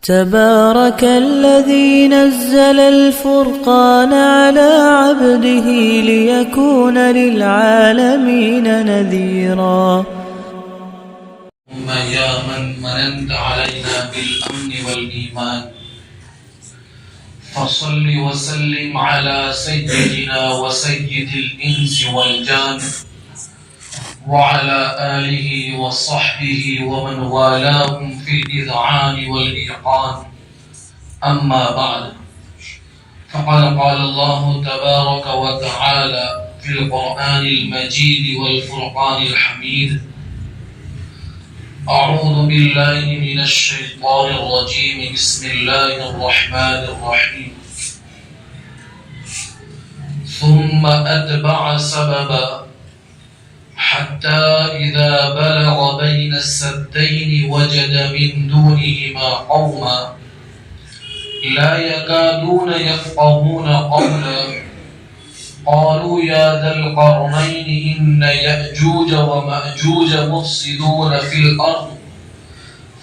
تبارك الذي نزل الفرقان على عبده ليكون للعالمين نذيرا. يا من مننت علينا بالأمن والإيمان فصل وسلم على سيدنا وسيد الإنس والجان وعلى آله وصحبه ومن والاهم في الإذعان والإيقان. أما بعد، فقد قال الله تبارك وتعالى في القرآن المجيد والفرقان الحميد: أعوذ بالله من الشيطان الرجيم، بسم الله الرحمن الرحيم. ثم أتبع سببا حتى إذا بلغ بين السدين وجد من دونهما قوما لا يكادون يفقهون قولا قالوا يا ذا القرنين إن يأجوج ومأجوج مفسدون في الأرض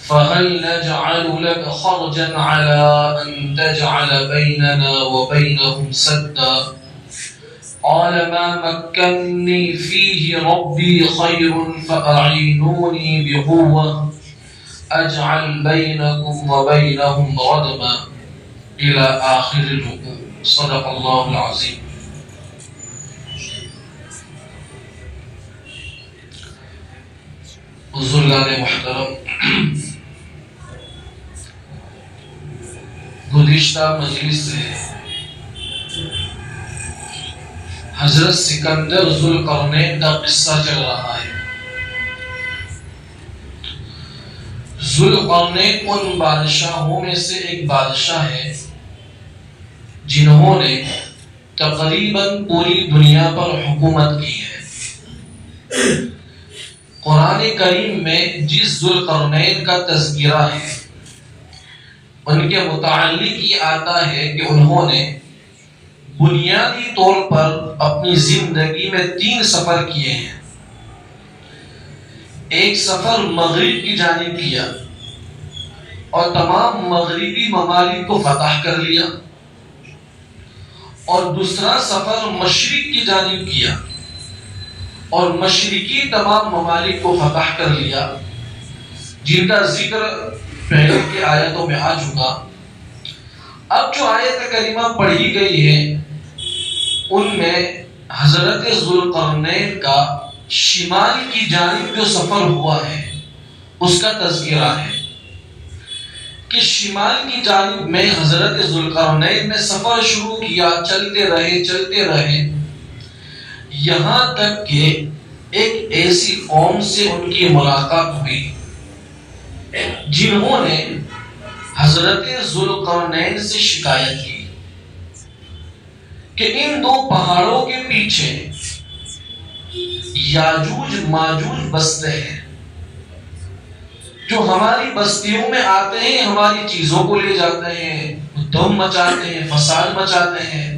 فهل نجعل لك خرجا على أن تجعل بيننا وبينهم سدا قال ما مكنني فيه ربي خير فأعينوني بقوة أجعل بينكم وبينهم ردما إلى آخر الركوع. صدق الله العظيم. بزرگان محترم، گزشتہ مجلس سے حضرت سکندر ذوالقرنین کا قصہ چل رہا ہے. ذوالقرنین ان بادشاہوں میں سے ایک بادشاہ ہے جنہوں نے تقریباً پوری دنیا پر حکومت کی ہے. قرآن کریم میں جس ذوالقرنین کا تذکرہ ہے ان کے متعلق یہ آتا ہے کہ انہوں نے بنیادی طور پر اپنی زندگی میں 3 سفر کیے ہیں. ایک سفر مغرب کی جانب کیا اور تمام مغربی ممالک کو فتح کر لیا، اور دوسرا سفر مشرق کی جانب کیا اور مشرقی تمام ممالک کو فتح کر لیا، جن کا ذکر پہلے کی آیتوں میں آ چکا. اب جو آیت کریمہ پڑھی گئی ہے ان میں حضرت ذوالقرنین کا شمال کی جانب جو سفر ہوا ہے اس کا تذکرہ ہے کہ شمال کی جانب میں حضرت ذوالقرنین نے سفر شروع کیا. چلتے رہے یہاں تک کہ ایک ایسی قوم سے ان کی ملاقات ہوئی جنہوں نے حضرت ذوالقرنین سے شکایت کی کہ ان 2 پہاڑوں کے پیچھے یاجوج ماجوج بستے ہیں جو ہماری بستیوں میں آتے ہیں، ہماری چیزوں کو لے جاتے ہیں، دم مچاتے ہیں، فساد مچاتے ہیں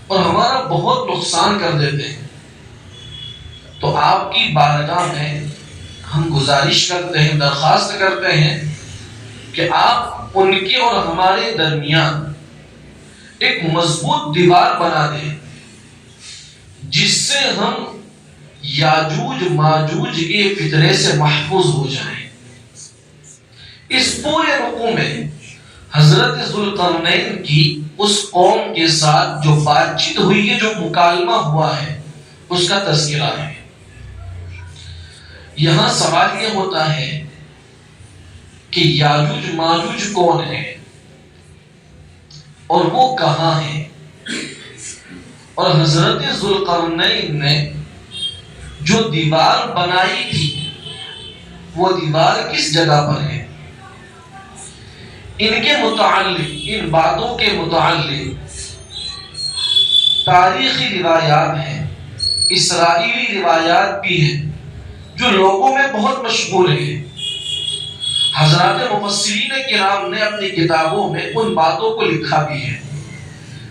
اور ہمارا بہت نقصان کر دیتے ہیں. تو آپ کی بارگاہ میں ہم گزارش کرتے ہیں، درخواست کرتے ہیں کہ آپ ان کے اور ہمارے درمیان ایک مضبوط دیوار بنا دیں جس سے ہم یاجوج ماجوج کے فتنے سے محفوظ ہو جائیں. اس پورے رکوع میں حضرت ذوالقرنین کی اس قوم کے ساتھ جو بات چیت ہوئی ہے، جو مکالمہ ہوا ہے، اس کا تذکرہ ہے. یہاں سوال یہ ہوتا ہے کہ یاجوج ماجوج کون ہے اور وہ کہاں ہے، اور حضرت ذوالقرنین نے جو دیوار بنائی تھی وہ دیوار کس جگہ پر ہے. ان کے متعلق، ان باتوں کے متعلق تاریخی روایات ہیں، اسرائیلی روایات بھی ہیں جو لوگوں میں بہت مشہور ہیں. حضرات مفسرین کرام نے اپنی کتابوں میں ان باتوں کو لکھا بھی ہے،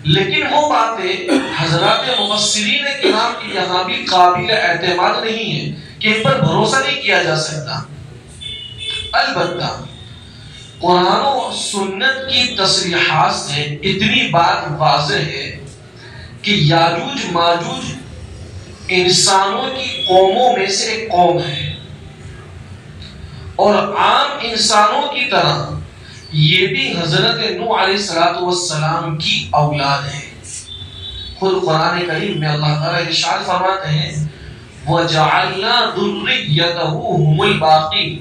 لیکن وہ باتیں حضرات مفسرین کرام کی یہاں بھی قابل اعتماد نہیں ہے کہ ان پر بھروسہ نہیں کیا جا سکتا. البتہ قرآن و اور سنت کی تصریحات سے اتنی بات واضح ہے کہ یاجوج ماجوج انسانوں کی قوموں میں سے ایک قوم ہے، اور عام انسانوں کی طرح یہ بھی حضرت نوح علیہ السلام کی اولاد ہے۔ خود قرآن کریم میں اللہ تعالیٰ ارشاد فرماتے ہیں وَجَعَلْنَا ذُرِّيَّتَهُ هُمُ الْبَاقِينَ،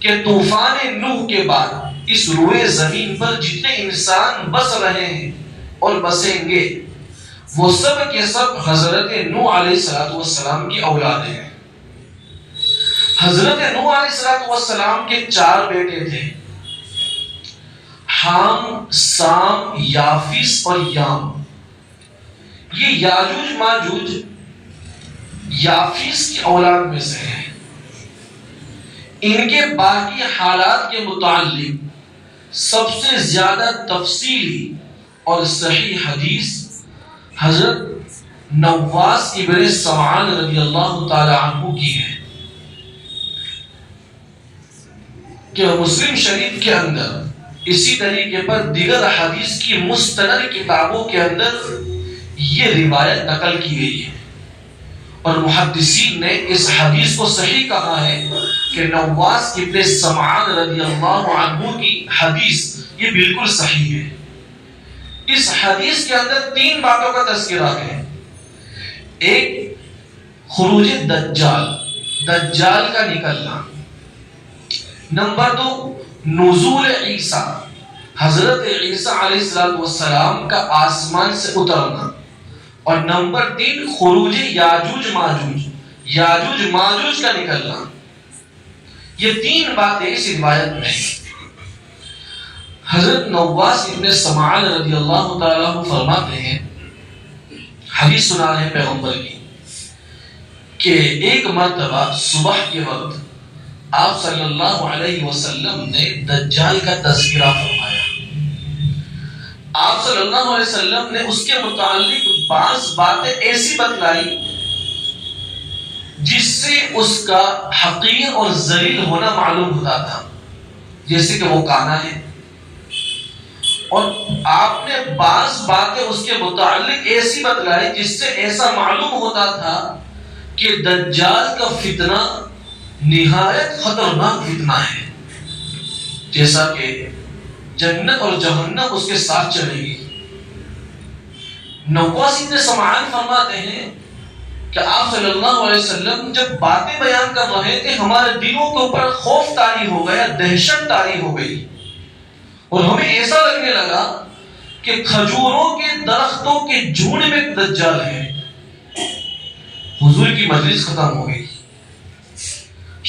کہ طوفان نوح کے بعد اس روئے زمین پر جتنے انسان بس رہے ہیں اور بسیں گے وہ سب کے سب حضرت نوح علیہ السلام کی اولاد ہیں۔ حضرت نوح علیہ السلام کے 4 بیٹے تھے، حام، سام، یافیس اور یام۔ یہ یاجوج ماجوج یافیس کی اولاد میں سے ہیں۔ ان کے باقی حالات کے متعلق سب سے زیادہ تفصیلی اور صحیح حدیث حضرت نواس ابن سمعان رضی اللہ تعالی عنہ کی ہے کہ مسلم شریف کے اندر اسی طریقے پر دیگر حدیث کی مستند کتابوں کے اندر یہ روایت نقل کی گئی ہے، اور محدثین نے اس حدیث کو صحیح کہا ہے کہ نواس ابن سمعان رضی اللہ عنہ کی حدیث یہ بالکل صحیح ہے۔ اس حدیث کے اندر 3 باتوں کا تذکرہ ہے۔ ایک، خروج دجال کا نکلنا۔ نمبر 2، نزول عیسیٰ، حضرت عیسیٰ علیہ السلام کا آسمان سے اترنا۔ اور نمبر 3، خروج یاجوج ماجوج کا نکلنا۔ یہ 3 باتیں اس روایت میں ہیں۔ حضرت نواس ابن سمعان رضی اللہ تعالیٰ عنہ فرماتے ہیں، حدیث سنا رہے ہیں پیغمبر کی، کہ ایک مرتبہ صبح کے وقت آپ صلی اللہ علیہ وسلم نے دجال کا تذکرہ فرمایا۔ آپ صلی اللہ علیہ وسلم نے اس کے متعلق بعض باتیں ایسی بتلائی جس سے اس کا حقیر اور ذلیل ہونا معلوم ہوتا تھا، جیسے کہ وہ کانا ہے۔ اور آپ نے بعض باتیں اس کے متعلق ایسی بتلائی جس سے ایسا معلوم ہوتا تھا کہ دجال کا فتنہ نہایت خطرناک فتنہ ہے، جیسا کہ جنت اور جہنم اس کے ساتھ چلے گی۔ نواس ابن سمعان فرماتے ہیں کہ آپ صلی اللہ علیہ وسلم جب باتیں بیان کر رہے تھے ہمارے دلوں کے اوپر خوف طاری ہو گیا، دہشت طاری ہو گئی، اور ہمیں ایسا لگنے لگا کہ کھجوروں کے درختوں کے جھنڈ میں دجال ہے۔ حضور کی مجلس ختم ہو گئی۔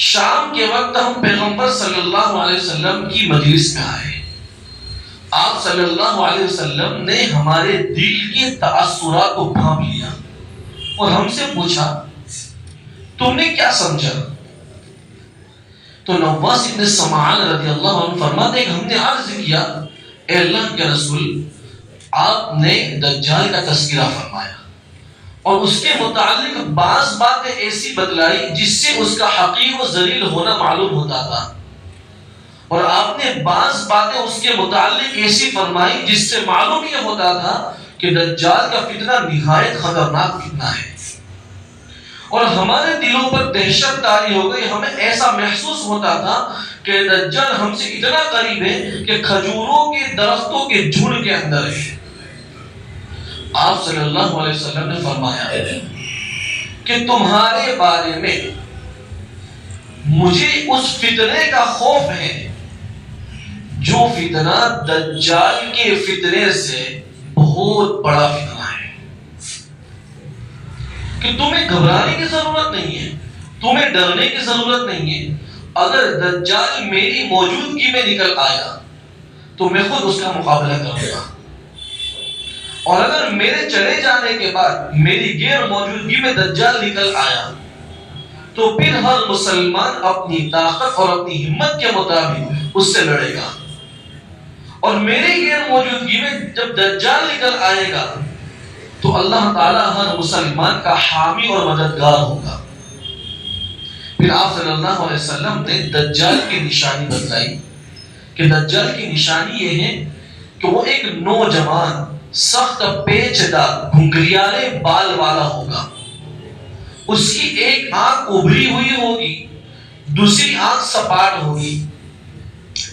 شام کے وقت ہم پیغمبر صلی اللہ علیہ وسلم کی مجلس میں آئے۔ آپ صلی اللہ علیہ وسلم نے ہمارے دل کے تاثرات کو بھانپ لیا اور ہم سے پوچھا تم نے کیا سمجھا؟ تو نواس ابن سمعان رضی اللہ عنہ فرماتے ہیں کہ ہم نے عرض کیا اے اللہ کے رسول، آپ نے دجال کا تذکرہ فرمایا اور اس کے متعلق بعض باتیں ایسی بتلائی جس سے اس کا حقیر و ذلیل ہونا معلوم ہوتا تھا، اور آپ نے بعض باتیں اس کے متعلق ایسی فرمائی جس سے معلوم یہ ہوتا تھا کہ دجال کا فتنہ نہایت خطرناک فتنہ ہے، اور ہمارے دلوں پر دہشت طاری ہو گئی۔ ہمیں ایسا محسوس ہوتا تھا کہ دجال ہم سے اتنا قریب ہے کہ کھجوروں کے درختوں کے جھنڈ کے اندر ہے۔ آپ صلی اللہ علیہ وسلم نے فرمایا کہ تمہارے بارے میں مجھے اس فتنے کا خوف ہے جو فتنہ دجال کے فتنے سے بہت بڑا فتنہ ہے، کہ تمہیں گھبرانے کی ضرورت نہیں ہے، تمہیں ڈرنے کی ضرورت نہیں ہے۔ اگر دجال میری موجودگی میں نکل آیا تو میں خود اس کا مقابلہ کروں گا، اور اگر میرے چلے جانے کے بعد میری غیر موجودگی میں دجال نکل آیا تو پھر ہر مسلمان اپنی طاقت اور اپنی ہمت کے مطابق اس سے لڑے گا، اور میری غیر موجودگی میں جب دجال نکل آئے گا تو اللہ تعالیٰ ہر مسلمان کا حامی اور مددگار ہوگا۔ پھر آپ صلی اللہ علیہ وسلم نے دجال کی نشانی بتلائی کہ دجال کی نشانی یہ ہے کہ وہ ایک نوجوان سخت پیچدار گھنگریالے بال والا ہوگا. اس کی ایک آنکھ ابھری ہوئی ہوگی، دوسری آنکھ سپاٹ ہوگی.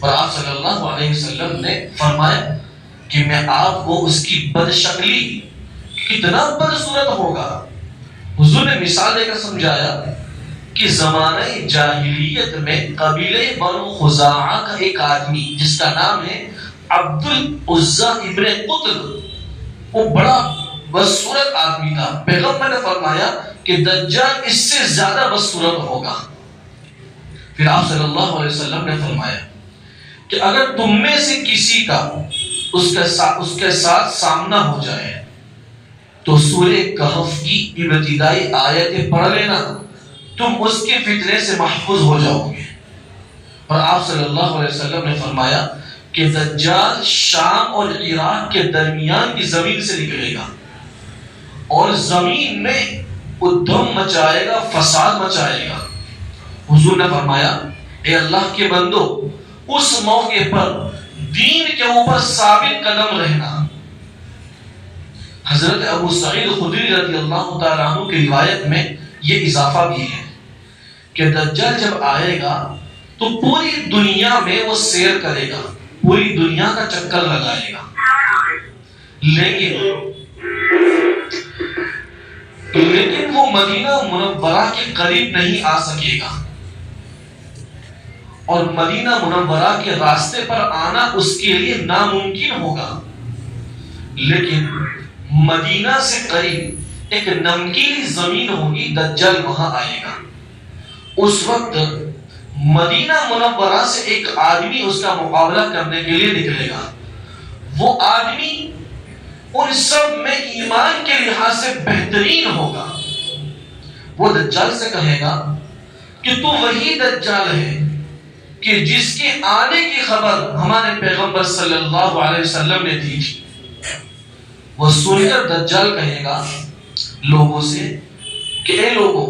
اور آپ صلی اللہ علیہ وسلم نے فرمایا کہ میں آپ کو اس کی بدشکلی کتنا بدصورت ہوگا. حضور نے مثال دے کر سمجھایا کہ زمانہ جاہلیت میں قبیلہ بنو خزاعہ کا ایک آدمی جس کا نام ہے عبد العزیٰ ابن قطب، وہ بڑا بدصورت آدمی تھا. پیغمبر نے فرمایا کہ دجال اس سے زیادہ بدصورت ہوگا. پھر آپ صلی اللہ علیہ وسلم نے فرمایا کہ اگر تم میں سے کسی کا اس کے ساتھ سامنا ہو جائے تو سورہ کہف کی ابتدائی آیتیں پڑھ لینا، تم اس کے فتنے سے محفوظ ہو جاؤ گے. اور آپ صلی اللہ علیہ وسلم نے فرمایا کہ دجال شام اور عراق کے درمیان کی زمین سے نکلے گا اور زمین میں ادھم مچائے گا، فساد مچائے گا. حضور نے فرمایا اے اللہ کے بندو، اس موقع پر دین کے اوپر ثابت قدم رہنا. حضرت ابو سعید خدری رضی اللہ تعالیٰ عنہ کی روایت میں یہ اضافہ بھی ہے کہ دجال جب آئے گا تو پوری دنیا میں وہ سیر کرے گا، پوری دنیا کا چکر لگائے گا، لیکن وہ مدینہ منورہ کے قریب نہیں آ سکے گا. اور مدینہ منورہ کے راستے پر آنا اس کے لیے ناممکن ہوگا. لیکن مدینہ سے قریب ایک نمکیلی زمین ہوگی، دجال وہاں آئے گا. اس وقت مدینہ منورہ سے ایک آدمی اس کا مقابلہ کرنے کے لیے نکلے گا. وہ آدمی ان سب میں ایمان کے لحاظ سے بہترین ہوگا. وہ دجال سے کہے گا کہ تو وہی دجال ہے کہ جس کے آنے کی خبر ہمارے پیغمبر صلی اللہ علیہ وسلم نے دی تھی. وہ سن کر دجال کہے گا لوگوں سے کہ اے لوگوں،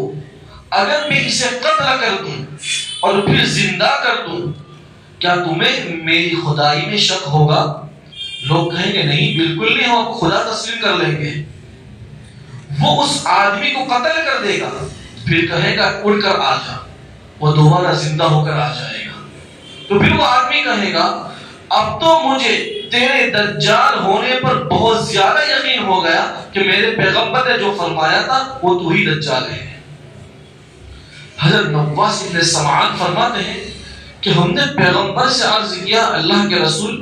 اگر میں اسے قتل کر دوں اور پھر زندہ کر دوں کیا تمہیں میری خدائی میں شک ہوگا؟ لوگ کہیں گے نہیں، بالکل نہیں، ہم آپ کو خدا تسلیم کر لیں گے. وہ اس آدمی کو قتل کر دے گا، پھر کہے گا اڑ کر آ جا. وہ دوبارہ زندہ ہو کر آ جائے گا. تو پھر وہ آدمی کہے گا اب تو مجھے تیرے دجال ہونے پر بہت زیادہ یقین ہو گیا کہ میرے پیغمبر نے جو فرمایا تھا وہ تو ہی دجال ہے. حضرت نواس بن سمعان فرماتے ہیں کہ ہم نے پیغمبر سے عرض کیا اللہ کے رسول،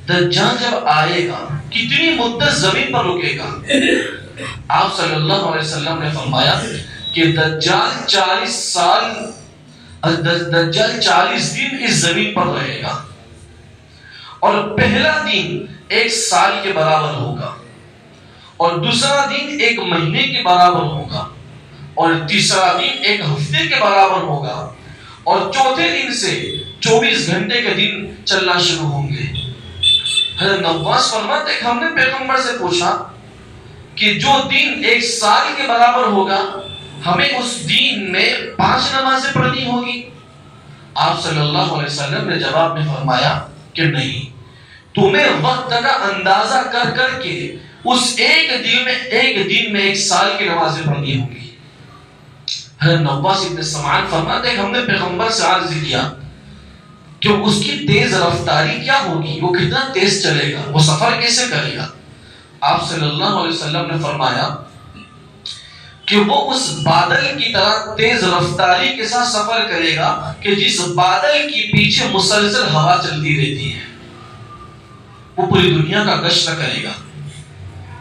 دجال جب آئے گا کتنی مدت زمین پر رکے گا؟ آپ صلی اللہ علیہ وسلم نے فرمایا کہ دجال 40 دن اس زمین پر رہے گا، اور پہلا دن 1 سال کے برابر ہوگا، اور دوسرا دن 1 مہینے کے برابر ہوگا، اور تیسرا دن 1 ہفتے کے برابر ہوگا، اور چوتھے دن سے 24 گھنٹے کے دن چلنا شروع ہوں گے. حضرت نواس فرماتے کہ ہم نے پیغمبر سے پوچھا کہ جو دن 1 سال کے برابر ہوگا ہمیں اس دن میں 5 نمازیں پڑھنی ہوگی؟ آپ صلی اللہ علیہ وسلم نے جواب میں فرمایا کہ نہیں، تمہیں وقت کا اندازہ کر کر کے اس ایک دن میں 1 سال کی نمازیں پڑھنی ہوں گی. حضرت نواس بن سمعان فرماتے ہیں ہم نے پیغمبر سے عرض کیا کہ اس کی تیز رفتاری کیا ہوگی، وہ کتنا تیز چلے گا، وہ سفر کیسے کرے گا؟ آپ صلی اللہ علیہ وسلم نے فرمایا کہ وہ اس بادل کی طرح تیز رفتاری کے ساتھ سفر کرے گا کہ جس بادل کی پیچھے مسلسل ہوا چلتی رہتی ہے. وہ پوری دنیا کا گشت کرے گا.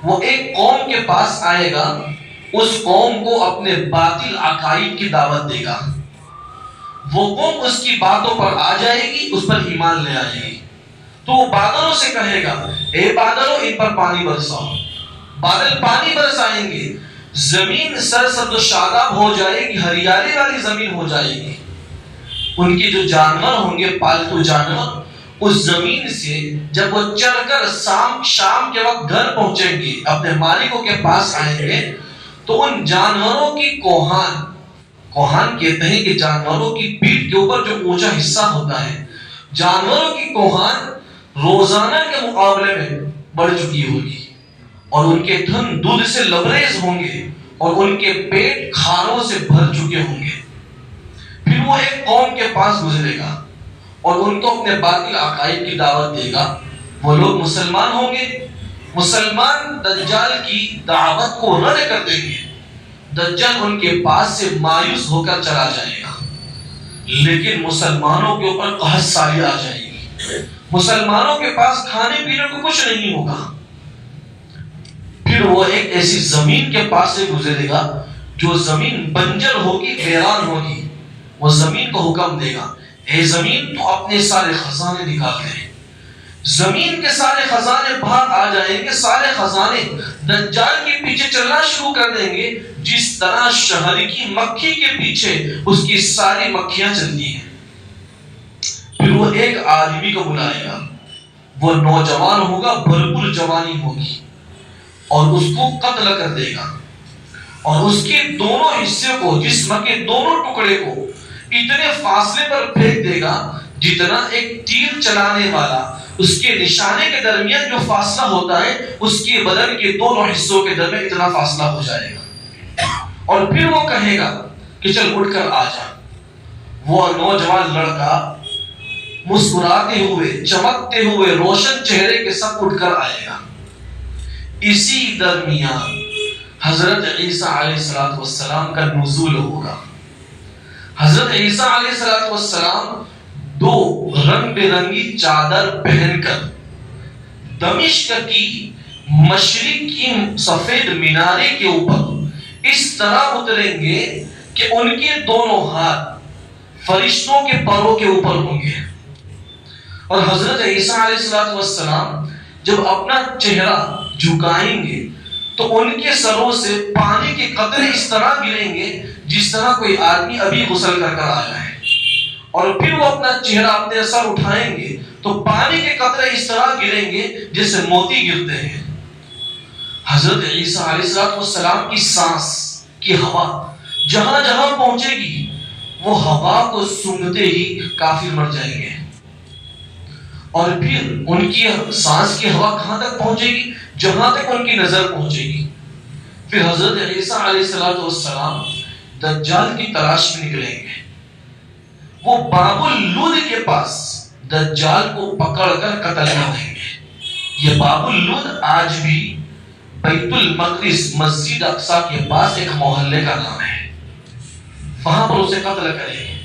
وہ ایک قوم کے پاس آئے گا، اس قوم کو اپنے باطل عقائد کی دعوت دے گا. وہ قوم اس کی باتوں پر آ جائے گی، اس پر ایمان لے آئے گی. تو وہ بادلوں سے کہے گا اے بادلوں ان پر پانی برساؤ. بادل پانی برسائیں گے، زمین سرسبز و شاداب ہو جائے گی، ہریالی والی زمین ہو جائے گی. ان کے جو جانور ہوں گے، پالتو جانور، اس زمین سے جب وہ چڑھ کر شام کے وقت گھر پہنچیں گے، اپنے مالکوں کے پاس آئیں گے، تو ان جانوروں کی کوہان کہتے ہیں کہ جانوروں کی پیٹھ کے اوپر جو اونچا حصہ ہوتا ہے، جانوروں کی کوہان روزانہ کے مقابلے میں بڑھ چکی ہوگی، اور ان کے تھن دودھ سے لبریز ہوں گے، اور ان کے پیٹ کھاروں سے بھر چکے ہوں گے۔ پھر وہ ایک قوم کے پاس گزرے گا اور ان کو اپنے باطل عقائد کی دعوت دے گا۔ وہ لوگ مسلمان ہوں گے، مسلمان دجال کی دعوت کو رد کر دیں گے، دجال ان کے پاس سے مایوس ہو کر چلا جائے گا، لیکن مسلمانوں کے اوپر قحط سالی آ جائے گی، مسلمانوں کے پاس کھانے پینے کو کچھ نہیں ہوگا۔ پھر وہ ایک ایسی زمین کے پاس سے گزرے گا جو زمین بنجر ہوگی، ویران ہوگی۔ وہ زمین کو حکم دے گا، اے زمین تو اپنے سارے خزانے نکال دے۔ زمین کے سارے خزانے باہر آ جائیں گے، سارے خزانے دجال کے پیچھے چلنا شروع کر دیں گے، جس طرح شہد کی مکھی کے پیچھے اس کی ساری مکھیاں چلتی ہیں۔ پھر وہ ایک آدمی کو بلائے گا، وہ نوجوان ہوگا، بھرپور جوانی ہوگی، اور اس کو قتل کر دے گا، اور اس کے دونوں حصے کو، جسم کے دونوں ٹکڑے کو اتنے فاصلے پر پھینک دے گا جتنا ایک تیر چلانے والا اس کے نشانے کے درمیان جو فاصلہ ہوتا ہے، اس کے بدن کے دونوں حصوں کے درمیان اتنا فاصلہ ہو جائے گا۔ اور پھر وہ کہے گا کہ چل اٹھ کر آ جا۔ وہ نوجوان لڑکا مسکراتے ہوئے، چمکتے ہوئے، روشن چہرے کے ساتھ اٹھ کر آئے گا۔ اسی درمیان حضرت عیسیٰ علیہ السلام کا نزول ہوگا۔ حضرت عیسیٰ علیہ السلام دو رنگ برنگی چادر پہن کر دمشق کی مشرق کی سفید مینارے کے اوپر اس طرح اتریں گے کہ ان کے دونوں ہاتھ فرشتوں کے پروں کے اوپر ہوں گے، اور حضرت عیسیٰ علیہ السلام جب اپنا چہرہ جھکائیں گے تو ان کے سروں سے پانی کے قطرے اس طرح گریں گے جس طرح کوئی آدمی ابھی غسل کر کر آیا ہے، اور پھر وہ اپنا چہرہ اپنے سر اٹھائیں گے تو پانی کے قطرے اس طرح گریں گے جیسے موتی گرتے ہیں۔ حضرت عیسیٰ علیہ السلام کی سانس کی ہوا جہاں جہاں پہنچے گی، وہ ہوا کو سونگھتے ہی کافر مر جائیں گے، اور پھر ان کی سانس کی ہوا کہاں تک پہنچے گی؟ جہاں تک ان کی نظر پہنچے گی۔ پھر حضرت عیسیٰ علیہ السلام دجال کی تلاش میں نکلیں گے، وہ باب اللود کے پاس دجال کو پکڑ کر قتل کر دیں گے۔ یہ باب اللود آج بھی بیت المقدس مسجد اقصی کے پاس ایک محلے کا نام ہے، وہاں پر اسے قتل کریں گے۔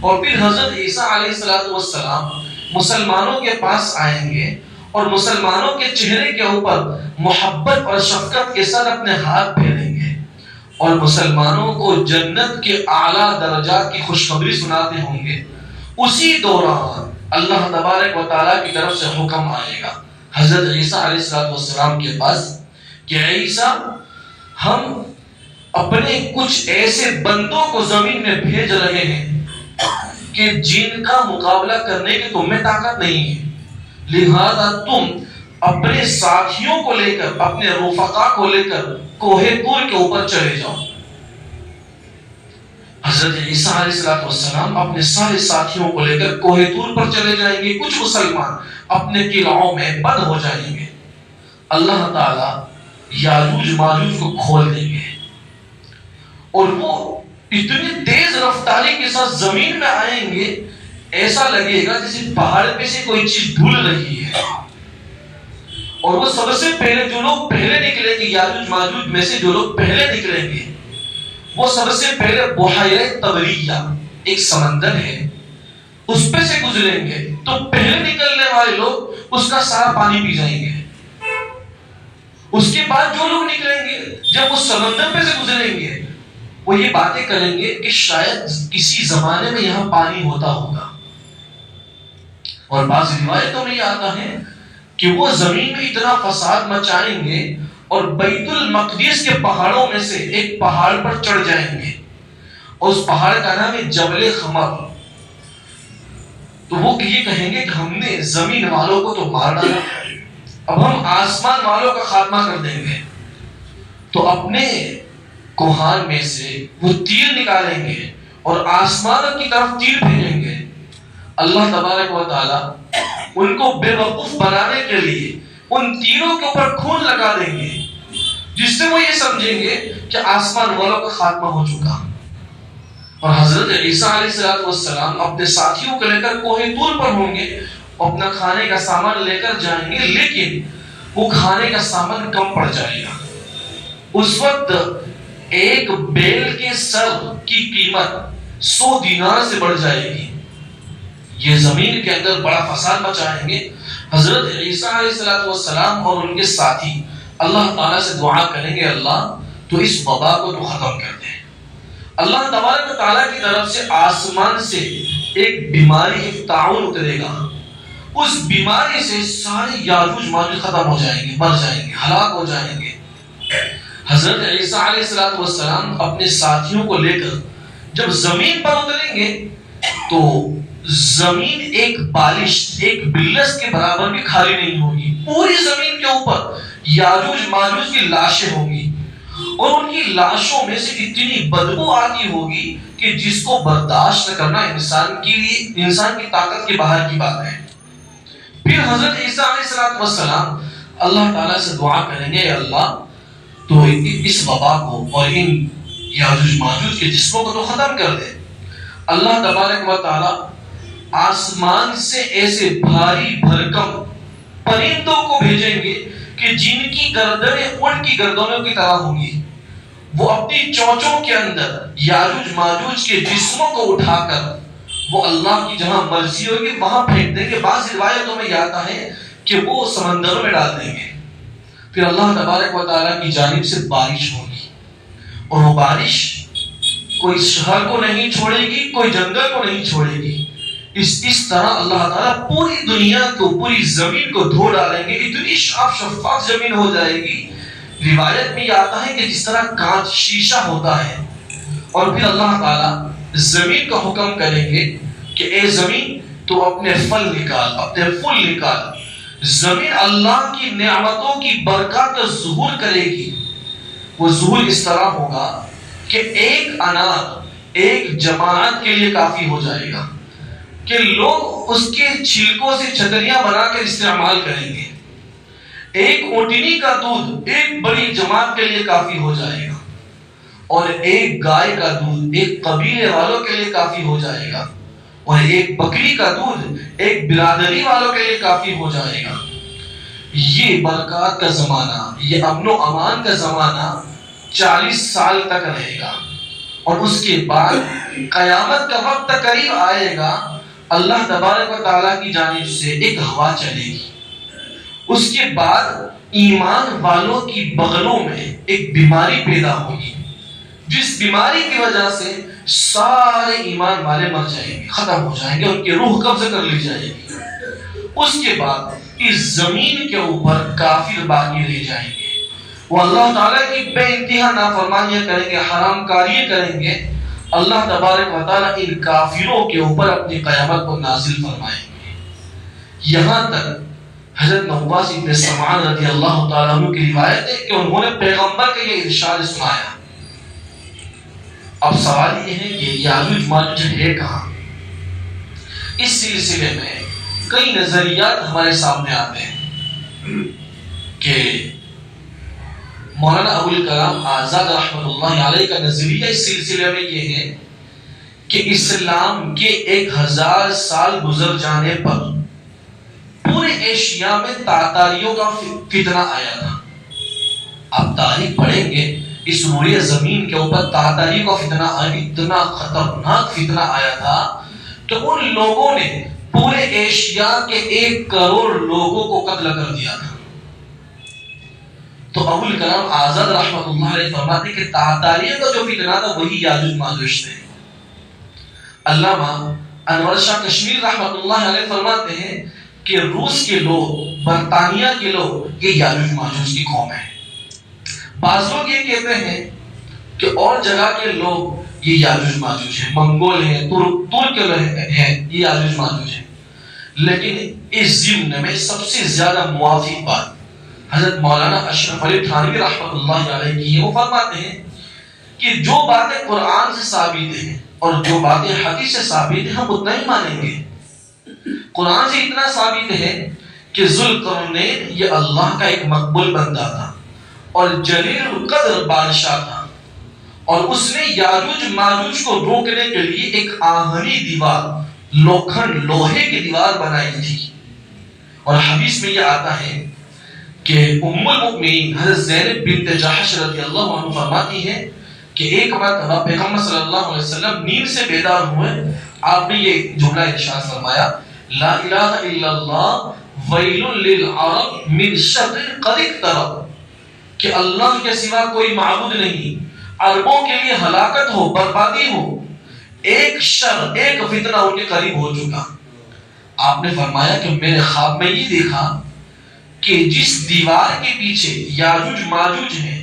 اور پھر حضرت عیسیٰ علیہ السلام مسلمانوں کے پاس آئیں گے اور مسلمانوں کے چہرے کے اوپر محبت اور شفقت کے ساتھ اپنے ہاتھ پھیریں گے اور مسلمانوں کو جنت کے اعلیٰ درجات کی خوشخبری سناتے ہوں گے۔ اسی دوران اللہ تبارک و تعالیٰ کی طرف سے حکم آئے گا حضرت عیسیٰ علیہ السلام کے پاس کہ عیسیٰ، ہم اپنے کچھ ایسے بندوں کو زمین میں بھیج رہے ہیں کہ جن کا مقابلہ کرنے کی تم میں طاقت نہیں ہے، لہذا تم اپنے ساتھیوں کو لے کر، اپنے رفقا کو لے کر کوہ طور کے اوپر چلے جاؤ۔ حضرت عیسیٰ علیہ السلام اپنے سارے ساتھیوں کو لے کر کوہ طور پر چلے جائیں گے۔ کچھ مسلمان اپنے قلعوں میں بند ہو جائیں گے، اللہ تعالیٰ یاجوج ماجوج کو کھول دیں گے، اور وہ اتنی تیز رفتاری کے ساتھ زمین میں آئیں گے، ایسا لگے گا جیسے پہاڑ پہ سے کوئی چیز دھل رہی ہے۔ اور وہ سب سے پہلے جو لوگ پہلے نکلیں گے، یاجوج ماجوج میں سے جو لوگ پہلے نکلیں گے، وہ سب سے پہلے بحیرہ طبریہ، ایک سمندر ہے، اس پہ سے گزریں گے، تو پہلے نکلنے والے لوگ اس کا سارا پانی پی جائیں گے۔ اس کے بعد جو لوگ نکلیں گے، جب اس سمندر پہ سے گزریں گے، وہ یہ باتیں کریں گے کہ شاید کسی زمانے میں یہاں پانی ہوتا ہوگا۔ اور بعض روایتوں میں یہ آتا ہے کہ وہ زمین میں اتنا فساد مچائیں گے اور بیت المقدس کے پہاڑوں میں سے ایک پہاڑ پر چڑھ جائیں گے، اور اس پہاڑ کا نام ہے جبل خمر۔ تو وہ یہ کہیں گے کہ ہم نے زمین والوں کو تو مار ڈالا، اب ہم آسمان والوں کا خاتمہ کر دیں گے۔ تو اپنے کوہان میں سے وہ تیر نکالیں گے اور آسمان کی طرف تیر بھیجیں گے۔ اللہ تبارک و تعالیٰ ان کو بے وقوف بنانے کے لیے ان تیروں کے اوپر خون لگا دیں گے، جس سے وہ یہ سمجھیں گے کہ آسمان والوں کا خاتمہ ہو چکا۔ اور حضرت عیسیٰ علیہ السلام اپنے ساتھیوں کو لے کر کوہ طور پر ہوں گے، اپنا کھانے کا سامان لے کر جائیں گے، لیکن وہ کھانے کا سامان کم پڑ جائے گا۔ اس وقت ایک بیل کے سر کی قیمت 100 دینار سے بڑھ جائے گی۔ یہ زمین کے اندر بڑا فساد مچائیں گے۔ حضرت عیسیٰ علیہ السلام اور ان کے ساتھی اللہ تعالیٰ سے دعا کریں گے، اللہ تو اس وبا کو تو ختم کر دے۔ اللہ تبارک و تعالیٰ کی طرف سے آسمان سے ایک بیماری، ایک طاعون اترے گا، اس بیماری سے سارے یاجوج ماجوج ختم ہو جائیں گے، مر جائیں گے، ہلاک ہو جائیں گے۔ حضرت عیسیٰ علیہ السلام اپنے ساتھیوں کو لے کر جب زمین پر اتریں گے تو زمین ایک بالش، ایک بلس کے برابر بھی خالی نہیں ہوگی۔ پوری زمین کے اوپر یاجوج ماجوج کی لاشیں ہوں گی، اور ان کی لاشوں میں سے اتنی بدبو آتی ہوگی کہ جس کو برداشت کرنا انسان کی طاقت کے باہر کی بات ہے۔ پھر حضرت عیسیٰ علیہ السلام اللہ تعالیٰ سے دعا کریں گے، اللہ تو اس وبا کو اور ان یاجوج ماجوج کے جسموں کو تو ختم کر دے۔ اللہ تبارک و تعالیٰ آسمان سے ایسے بھاری بھرکم پرندوں کو بھیجیں گے کہ جن کی گردنیں اونٹ کی گردنوں کی طرح ہوں گی۔ وہ اپنی چونچوں کے اندر یاجوج ماجوج کے جسموں کو اٹھا کر وہ اللہ کی جہاں مرضی ہوگی وہاں پھینک دیں گے۔ بعض روایتوں میں یہ آتا ہے کہ وہ سمندروں میں ڈال دیں گے۔ پھر اللہ تبارک و تعالیٰ کی جانب سے بارش ہوگی، اور وہ بارش کوئی شہر کو نہیں چھوڑے گی، کوئی جنگل کو نہیں چھوڑے گی۔ اس طرح اللہ تعالیٰ پوری دنیا کو، پوری زمین کو دھو ڈالیں گے، اتنی صاف شفاف زمین ہو جائے گی۔ روایت میں یہ آتا ہے کہ جس طرح کانچ شیشہ ہوتا ہے۔ اور پھر اللہ تعالیٰ زمین کا حکم کریں گے کہ اے زمین تو اپنے پھل نکال، اپنے پھول نکال۔ زمین اللہ کی نعمتوں کی برکات کا ظہور کرے گی۔ وہ ظہور اس طرح ہوگا کہ ایک انار ایک جماعت کے لیے کافی ہو جائے گا، کہ لوگ اس کے چھلکوں سے چھتریاں بنا کر استعمال کریں گے۔ ایک اونٹنی کا دودھ ایک بڑی جماعت کے لیے کافی ہو جائے گا، اور ایک گائے کا دودھ ایک قبیلے والوں کے لیے کافی ہو جائے گا، اور ایک بکری کا دودھ ایک برادری والوں کے لیے کافی ہو جائے گا۔ یہ برکات کا زمانہ، یہ امن و امان کا زمانہ 40 سال تک رہے گا، اور اس کے بعد قیامت کا وقت قریب آئے گا۔ اللہ تبارک و تعالیٰ کی جانب سے ایک ہوا چلے گی، اس کے بعد ایمان والوں کی بغلوں میں ایک بیماری پیدا ہوگی، جس بیماری کی وجہ سے سارے ایمان والے مر جائیں گے، ختم ہو جائیں گے، ان کی روح قبض کر لی جائے گی۔ اس کے بعد اس زمین کے اوپر کافر باقی رہ جائیں گے، وہ اللہ تعالیٰ کی بے انتہا نافرمانیاں کریں گے، حرام کاریاں کریں گے۔ اللہ تبارک و تعالیٰ ان کافروں کے اوپر اپنی قیامت کو نازل فرمائیں گے۔ یہاں تک حضرت نواس بن سمعان رضی اللہ تعالیٰ عنہ کی روایت ہے کہ انہوں نے پیغمبر کا یہ ارشاد سنایا۔ اب سوال یہ ہے کہ یاجوج ماجوج ہے کہاں؟ اس سلسلے میں کئی نظریات ہمارے سامنے آتے ہیں کہ مولانا ابوالکلام آزاد رحمۃ اللہ علیہ کا نظریہ اس سلسلے میں یہ ہے کہ اسلام کے 1000 سال گزر جانے پر پورے ایشیا میں تاتاریوں کا فتنہ آیا تھا۔ آپ تاریخ پڑھیں گے، اس روئے زمین کے اوپر تاتاریوں کا فتنہ آیا، اتنا خطرناک فتنہ آیا تھا کہ ان لوگوں نے پورے ایشیا کے 1 کروڑ لوگوں کو قتل کر دیا تھا۔ تو ابوالکلام آزاد رحمۃ اللہ علیہ فرماتے کہ تاتاریوں کا جو فتنہ تھا وہی یاجوج ماجوج تھے۔ علامہ انور شاہ کشمیر رحمۃ اللہ علیہ فرماتے ہیں کہ روس کے لوگ، برطانیہ کے لوگ، یہ یاجوج ماجوج کی قوم ہے۔ بعض لوگ یہ کہتے ہیں کہ اور جگہ کے لوگ یہ یاجوج ماجوج ہیں، منگول ہیں، ترک ہیں، یہ یاجوج ماجوج ہیں۔ لیکن اس ضمن میں سب سے زیادہ موافق بات حضرت مولانا اشرف علی تھانوی رحمۃ اللہ علیہ کی ہے۔ وہ فرماتے ہیں کہ جو باتیں قرآن سے ثابت ہیں اور جو باتیں حدیث سے ثابت ہیں ہم اتنا ہی مانیں گے، قرآن سے اتنا ثابت ہے کہ ذوالقرنین یہ اللہ کا ایک مقبول بندہ تھا اور جلیل القدر بادشاہ تھا، اور اس نے یاجوج ماجوج کو روکنے کے لیے ایک آہنی دیوار، لوہے کی دیوار بنائی تھی۔ اور حدیث میں یہ آتا ہے کہ ام المؤمنین حضرت زینب بنت جحش رضی اللہ عنہ فرماتی ہے کہ ایک مرتبہ پیغمبر صلی اللہ علیہ وسلم نیند سے بیدار ہوئے، آپ نے یہ جملہ ارشاد فرمایا، لا الہ الا اللہ ویل للعرب من شر قد اقترب، کہ اللہ کے سوا کوئی معبود نہیں، عربوں کے لیے ہلاکت ہو، بربادی ہو، ایک شر، ایک فتنہ ان کے قریب ہو چکا۔ آپ نے فرمایا کہ میرے خواب میں یہ دیکھا کہ جس دیوار کے پیچھے یاجوج ماجوج ہیں،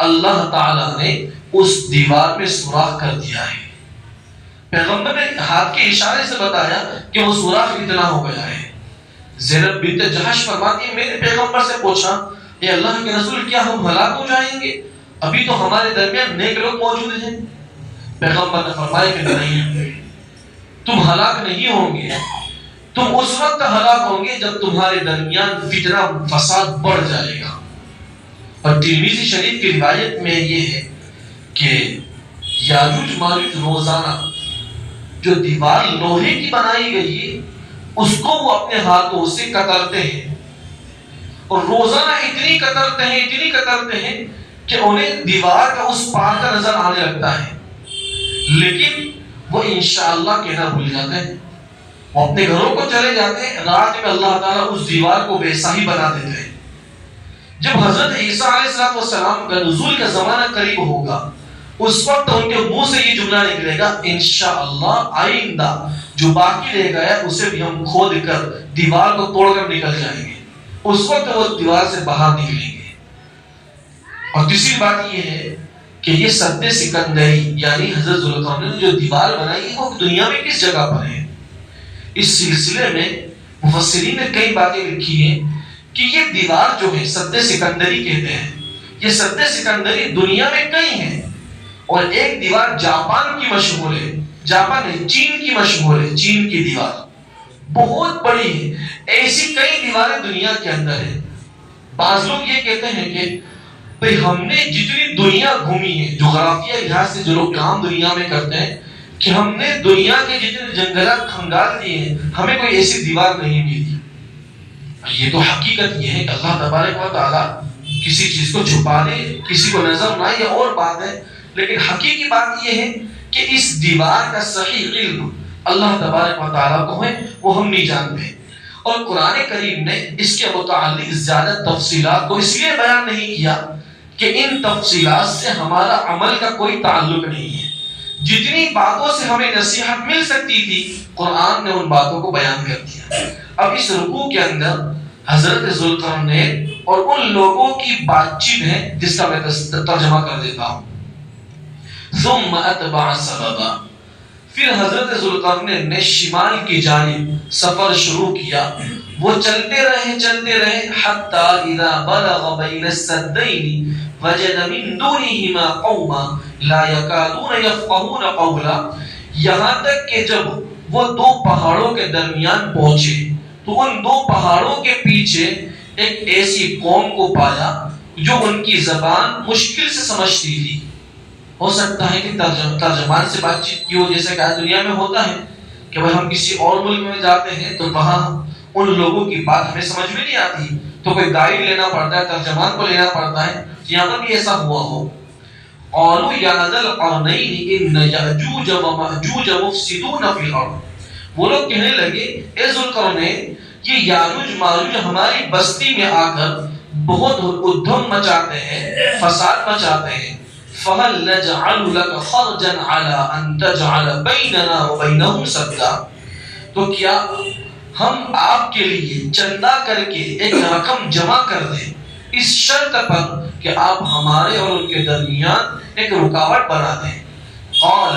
اللہ تعالیٰ نے اس دیوار میں سوراخ کر دیا ہے۔ پیغمبر نے ہاتھ کے اشارے سے بتایا کہ وہ سوراخ اتنا ہو گیا ہے۔ زینب بنت جحش فرماتی ہے، میں نے پیغمبر سے پوچھا، اے اللہ کے رسول کیا ہم ہلاک ہو جائیں گے؟ ابھی تو ہمارے درمیان نیک لوگ موجود ہیں۔ پیغمبر نے فرمایا کہ نہیں، تم ہلاک نہیں ہوں گے، تم اس وقت ہلاک ہوں گے جب تمہارے درمیان فتنہ فساد بڑھ جائے گا۔ اور ترمذی شریف کی روایت میں یہ ہے کہ یاجوج ماجوج روزانہ جو دیوار لوہے کی بنائی گئی ہے اس کو وہ اپنے ہاتھوں سے کترتے ہیں، اور روزانہ اتنی کترتے ہیں کہ انہیں دیوار کا اس پار کا نظر آنے لگتا ہے، لیکن وہ انشاءاللہ کہنا بھول جاتے ہیں، وہ اپنے گھروں کو چلے جاتے ہیں، رات میں اللہ تعالیٰ اس دیوار کو ویسا ہی بنا دیتے ہیں۔ جب حضرت عیسیٰ علیہ السلام کا نزول کا زمانہ قریب ہوگا، اس وقت ان کے منہ سے یہ جملہ نکلے گا، انشاءاللہ آئندہ جو باقی رہ گیا اسے بھی ہم کھود کر دیوار کو توڑ کر نکل جائیں گے، اس وقت وہ دیوار سے باہر نکلیں گے۔ اور تیسری بات یہ ہے کہ یہ سد سکندری یعنی حضرت ذوالقرنین نے جو دیوار بنائی ہے وہ دنیا میں کس جگہ پر ہے؟ اس سلسلے میں مفسرین نے کئی باتیں لکھی ہیں کہ یہ دیوار جو ہے سد سکندری کہتے ہیں، یہ سد سکندری دنیا میں کئی ہیں، اور ایک دیوار جاپان کی مشہور ہے، جاپان نہیں چین کی مشہور ہے، چین کی دیوار بہت بڑی ہے۔ ایسی کئی دیواریں دنیا کے اندر ہیں۔ بعض لوگ یہ کہتے ہیں کہ بھئی ہم نے جتنی دنیا گھومی ہے، جغرافیہ لحاظ سے جو لوگ کام دنیا میں کرتے ہیں، کہ ہم نے دنیا کے جتنے جنگلات کھنگال دیے ہیں، ہمیں کوئی ایسی دیوار نہیں ملی۔ یہ تو حقیقت یہ ہے کہ اللہ تبارک و تعالیٰ کسی چیز کو چھپا دے، کسی کو نظر نہ آئے، یہ اور بات ہے، لیکن حقیقی بات یہ ہے کہ اس دیوار کا صحیح علم اللہ تبارک و تعالیٰ کو ہے، وہ ہم نہیں جانتے۔ اور قرآن کریم نے اس کے متعلق زیادہ تفصیلات کو اس لیے بیان نہیں کیا کہ ان تفصیلات سے ہمارا عمل کا کوئی تعلق نہیں ہے۔ جتنی باتوں سے ہمیں نصیحت مل سکتی تھی قرآن نے ان باتوں کو بیان کر دیا۔ اب اس رکوع کے اندر حضرت ذوالقرنین اور ان لوگوں کی بات چیت ہے جس کا میں ترجمہ کر دیتا ہوں۔ ثم اتبع سببا، پھر حضرت ذوالقرنین نے شمال کی جانب سفر شروع کیا، وہ چلتے رہے حتی اذا بلغ بین السدین وجد من دونہما قوما لا یکادون یفقہون قولا، یہاں تک کہ جب وہ دو پہاڑوں کے درمیان پہنچے تو ان دو پہاڑوں کے پیچھے ایک ایسی قوم کو پایا جو ان کی زبان مشکل سے سمجھتی تھی۔ ہو سکتا ہے کہ ترجمان سے بات چیت کی ہو، جیسے کہ آج دنیا میں ہوتا ہے کہ ہم کسی اور ملک میں جاتے ہیں تو وہاں ان لوگوں کی بات ہمیں سمجھ میں نہیں آتی تو کوئی گائیڈ لینا پڑتا ہے، ترجمان کو لینا پڑتا ہے، یہاں پر بھی ایسا ہوا ہو۔ قالوا یا ذا القرنین ان یأجوج ومأجوج مفسدون فی الارض، وہ لوگ کہنے لگے اے ذوالقرنین یہ یاجوج ماجوج ہماری بستی میں آ کر بہت ادھم مچاتے ہیں، فساد مچاتے ہیں، فَهَلْ نَجْعَلُ لَكَ خَرْجًا عَلَىٰ أَن تَجْعَلَ بَيْنَنَا وَبَيْنَهُمْ سَدًّا، تو کیا ہم آپ کے لیے چندہ کر کے ایک رقم جمع کر دیں اس شرط پر کہ آپ ہمارے اور ان کے درمیان ایک رکاوٹ بنا دیں۔ قَالَ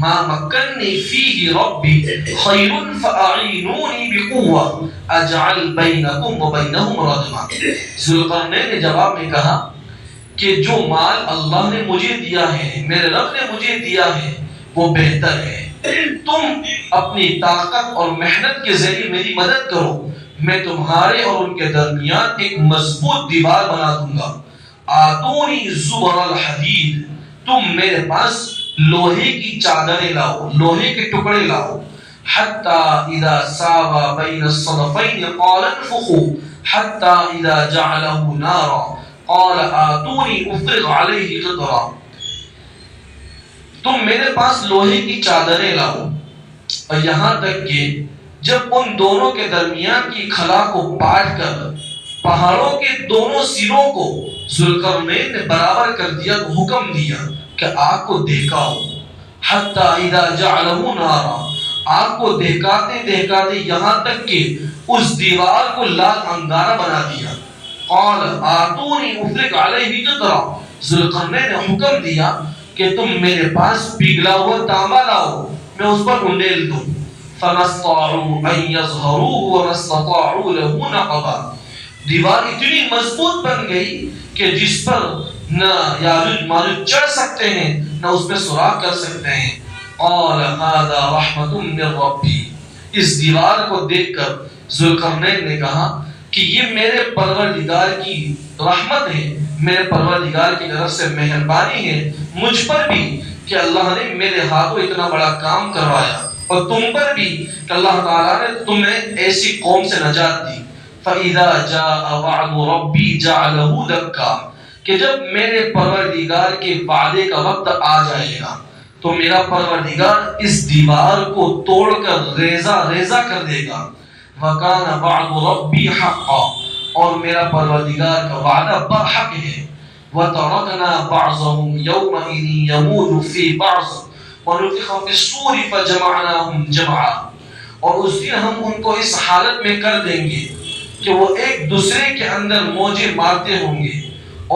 مَا مَكَّنِّي فِيهِ رَبِّي خَيْرٌ فَأَعِينُونِي بِقُوَّةٍ أَجْعَلْ بَيْنَكُمْ وَبَيْنَهُمْ رَدْمًا، ذوالقرنین نے جواب میں کہا کہ جو مال اللہ نے مجھے دیا ہے، میرے رب نے مجھے دیا ہے وہ بہتر ہے، تم اپنی طاقت اور محنت کے ذریعے میری مدد کرو، میں تمہارے اور ان کے درمیان ایک مضبوط دیوار بنا دوں گا۔ آتونی زبر الحدید، تم میرے پاس لوہے کی چادریں لاؤ، لوہے کے ٹکڑے لاؤ۔ حتی اذا ساوا بین الصدفین قال انفخوا حتی اذا جعلہ نارا قال آتونی افرغ علیہ قطرا۔ تم میرے پاس لوہے کی چادریں لاؤ، اور یہاں تک کہ جب ان دونوں کے درمیان کی خلا کو پاٹ کر پہاڑوں کے دونوں سروں کو ذوالقرنین نے برابر کر دیا تو حکم دیا کہ آگ کو دہکاؤ۔ حتی اذا جعلہ نارا، آگ کو دہکاتے دہکاتے یہاں تک کہ اس دیوار کو لال انگارہ بنا دیا۔ قال آتونی افرغ علیہ قطرا، ذوالقرنین نے حکم دیا کہ تم میرے پاس پگھلا ہوا تانبا لاؤ، میں اس پر انڈیل دوں۔ فما استطاعوا ان يظهروه وما استطاعوا له نقبا، دیوار اتنی مضبوط بن گئی کہ جس پر نہ یاجوج ماجوج چڑھ سکتے ہیں نہ اس میں سوراخ کر سکتے ہیں۔ قال هذا رحمت من ربی، اس دیوار کو دیکھ کر ذوالقرنین نے کہا کہ یہ میرے پروردگار کی رحمت ہے، میرے پروردگار کی طرف سے مہربانی ہے مجھ پر بھی کہ اللہ نے میرے ہاتھوں اتنا بڑا کام کروایا، اور تم پر بھی کہ اللہ تعالیٰ نے تمہیں ایسی قوم سے نجات دی۔ فَإِذَا جَاءَ وَعْدُ رَبِّي جَعَلَهُ دَكَّا، کہ جب میرے پروردگار کے وعدے کا وقت آ جائے گا تو میرا پروردگار اس دیوار کو توڑ کر ریزہ ریزہ کر دے گا۔ وَكَانَ وَعْدُ رَبِّي حَقًّا، اور میرا پروردگار کا وعدہ برحق ہے۔ وَتَرَكْنَا بَعْضَهُمْ يَوْمَئِذٍ يَمُوجُ فِي بَعْضٍ وَنُفِخَ فِي الصُّورِ فَجَمَعْنَاهُمْ جَمْعًا، اور اس دن ہم ان کو اس حالت میں کر دیں گے کہ وہ ایک دوسرے کے اندر موجے مارتے ہوں گے،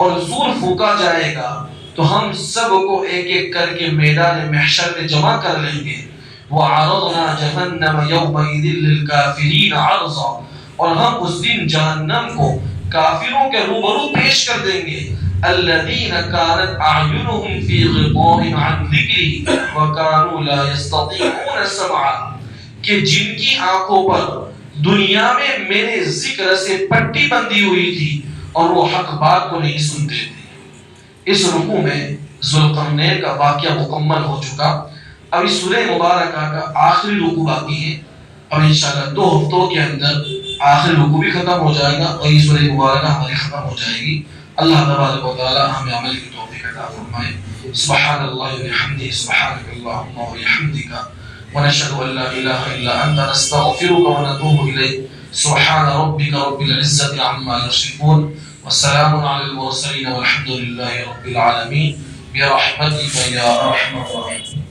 اور سور پھونکا جائے گا تو ہم سب کو ایک ایک کر کے میدان محشر میں جمع کر لیں گے۔ وَعَرَضْنَا جَهَنَّمَ يَوْمَئِذٍ لِلْكَافِرِينَ عَرْضًا، اور ہم اس دن جہنم کو کافروں کے روبرو پیش کر دیں گے۔ الذين كانت اعينهم في غطاء عن ذكري وكانوا لا يستطيعون سمعا، کہ جن کی آنکھوں پر دنیا میں میرے ذکر سے پٹی بندھی ہوئی تھی اور وہ حق بات کو نہیں سنتے تھے۔ اس رکوع میں ذوالقرنین کا واقعہ مکمل ہو چکا۔ اب اس سورہ مبارکہ کا آخری رکوع باقی ہے، اب انشاءاللہ 2 ہفتوں کے اندر آخری رکوع بھی ختم ہو جائے گا اور یہ سورہ مبارکہ ہماری ختم ہو جائے گی۔ اللہ تبارک و تعالی ہمیں عمل کی توفیق عطا فرمائے۔ سبحان اللہ و بحمدہ، سبحانک اللہم و بحمدک، ونشهد ان لا اله الا انت، نستغفرك ونتوب الیک۔ سبحان ربک رب العزة عما یصفون، والسلام علی المرسلین، والحمد للہ رب العالمین، برحمتک یا ارحم الراحمین۔